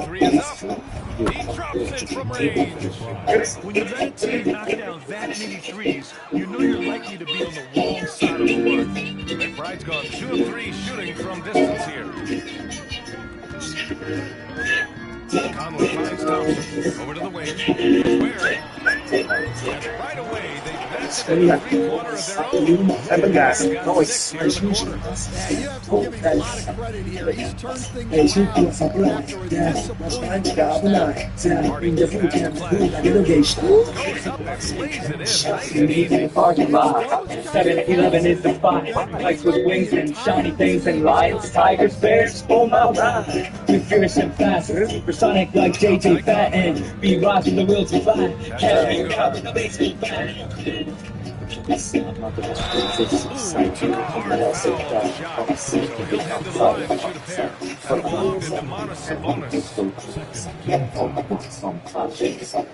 3 is up. He drops it from range. When you let a team knock down that many threes, you know you're likely to be on the wrong side of the run. McBride's gone 2 of 3 shooting from distance here. Conley finds Thompson. Over to the wing. Here's Ware. And right away, they match it in the three-quarter of their own. Seven guys. Nice. Yeah, you have to give him a lot of credit here. He's turned things around after a disappointing first half. Hardy pass to Flash. Goes up and lays it in. Nice and easy. 7-11 is the fight. Lights with wings and shiny things and lions, tigers, bears, oh my ride. We're fierce and fast, supersonic like JJ Fat and be rocking the wheels to fly. Carry out with the baseball bat. Ooh, he took a hard foul shot. So he'll head to the line to shoot a pair. That belonged to Demonis Sabonis.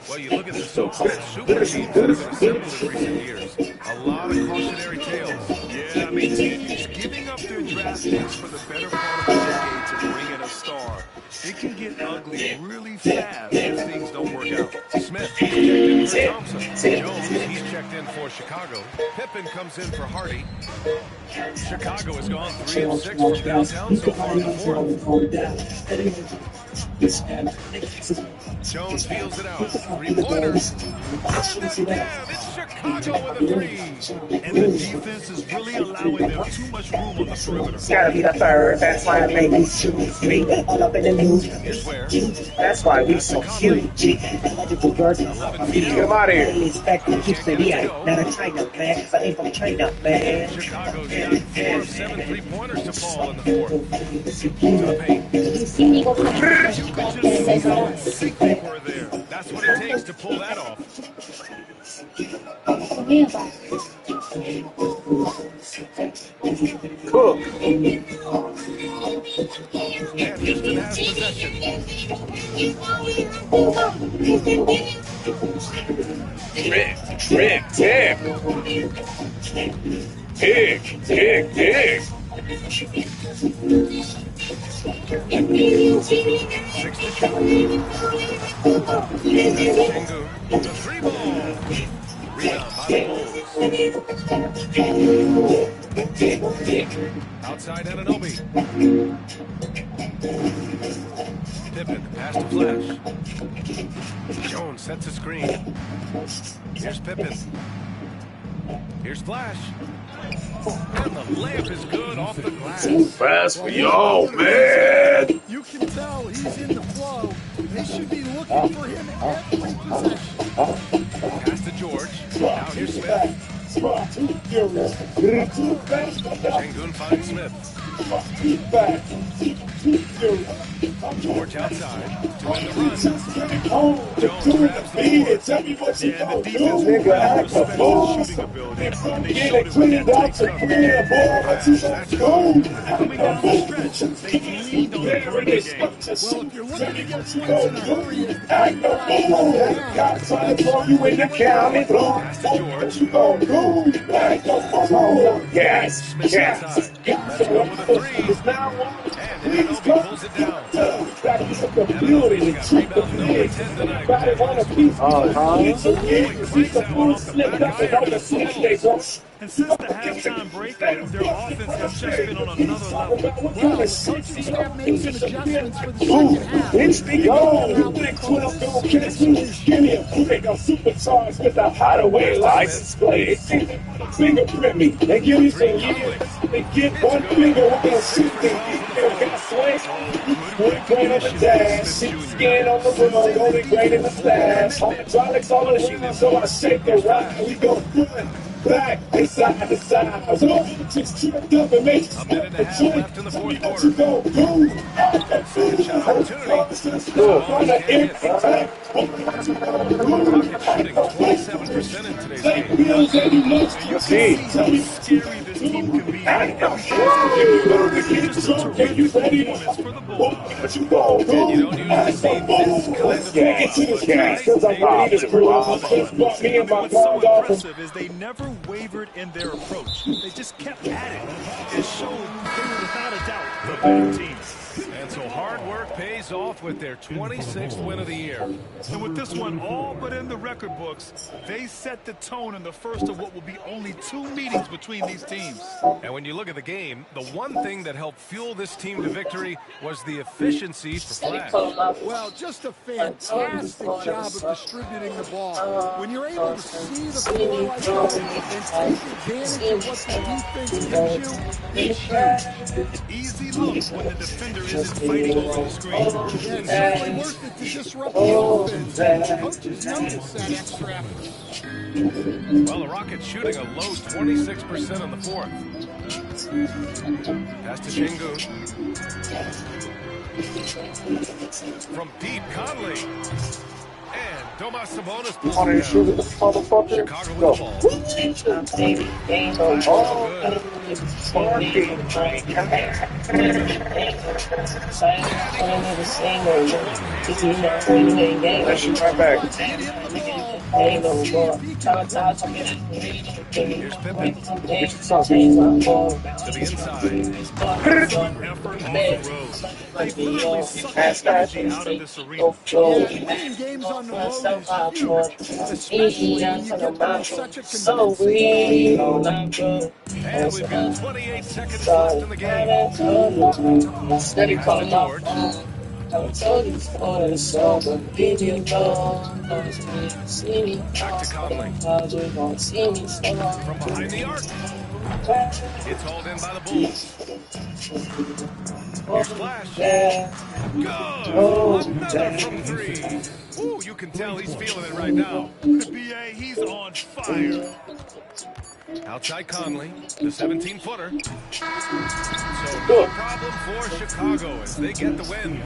Well, you look at the so-called super teams that have been assembled in recent years. A lot of cautionary tales. Yeah, I mean, teams giving up their draft picks for the better part of a decade to bring in a star. It can get ugly really fast if things don't work out. Smith, he's checked in for Thompson. Jones, he's checked in for Chicago. Pippen comes in for Hardy. Chicago has gone 3 of 6 from downtown so far in the fourth. Jones feels it out. 3-pointers. Yeah, it's Chicago with a 3. And the defense is really allowing them too much room on the perimeter. It's gotta be the third. That's why I make these shoes. Here's Ware. That's why we so cute. Get him out of here. Chicago's got 4 of 7 3-pointers to fall in the fourth. To the paint. There. That's what it takes to pull that off. Cook. And Houston has possession. Trick, tip. Pick. 6 to shoot. Sengu, the 3-ball. Rebound by the Bulls. Outside Anunoby. Pippen, pass to Flash. Jones sets a screen. Here's Pippen. Here's Flash. And the layup is good off the glass. Fast for y'all, man. You can tell he's in the flow. They should be looking for him every possession. Pass to George. Now here's Smith. Sengun finds Smith. George outside to end the run. Jones grabs the board. Yeah, the defense will respect his shooting ability. They showed it with that tight cover. That's good. Coming down the stretch, they leaned on the perimeter game. Well, if you're looking to get points in a hurry, Got time for you in the county. Pass to George. Yes. Smith outside. Let's go with a 3. And Anunoby pulls it down. Anunoby's got rebound number 10 tonight. And since the halftime break, their offense has just been on another level. Well, the coaching staff made some adjustments for the second half. It's me go. Black 12 don't catch me. Give me a break. I'm supercharged with a hideaway license plate. It's either fingerprint me. They give me some years. They get one finger with a shoot. They got swing. Wood grain on the dash. Skin on the road. Only grain in the flash. Hydraulics on the wheel, so I shake the rock. We go front, back, and side to side. So just tripped up and made you split the drink. Left in the fourth You quarter. go boom. Second shot opportunity. On the empty tank. Rockets shooting 27% in today's game. You see how scary this team can be. Just a terrific performance for the Bulls. You don't usually see this kind of What's so impressive is they never wavered in their approach. They just kept at it. It showed they were without a doubt the better team. And so hard work pays off with their 26th win of the year. And with this one all but in the record books, they set the tone in the first of what will be only 2 meetings between these teams. And when you look at the game, the one thing that helped fuel this team to victory was the efficiency for Flash. Well, just a fantastic job of distributing the ball. When you're able to see the floor like that and take advantage of what the defense gives you, it's huge. Easy look when the defender isn't fighting over the screen. Yeah, it's certainly worth it to disrupt the offense. Coaches notice that extra effort. Well, the Rockets shooting a low 26% in the fourth. Pass to Şengün. From deep, Conley. And Domas Sabonis pulls it down. Chicago with the ball. That shoot right back. Here's Pippen to the inside. Effort on the road. They literally suck energy out of this arena. Yeah, winning games on the road is huge, especially when you get them in such a convincing. And we've got 28 seconds left in the game. Steady calling out. Back to Conley. From behind the arc. It's hauled in by the Bulls. Here's Flash. Good. Another from 3. Ooh, you can tell he's feeling it right now. B.A., he's on fire. Outside Conley, the 17-footer. So no problem for Chicago as they get the win.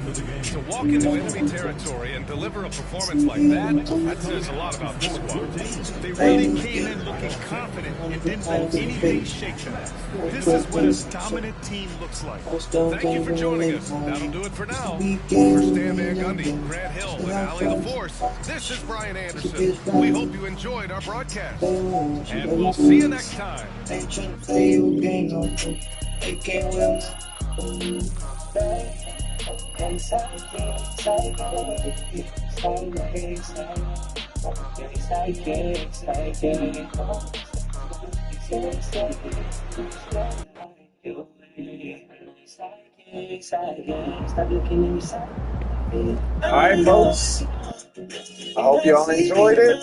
To walk into enemy territory and deliver a performance like that says a lot about this squad. They really came in looking confident and didn't let anything shake them. This is what a dominant team looks like. Thank you for joining us. That'll do it for now. For Stan Van Gundy, Grant Hill, and Ali LaForce, this is Brian Anderson. We hope you enjoyed our broadcast. And we'll see you next time. All right, folks. I hope y'all enjoyed it.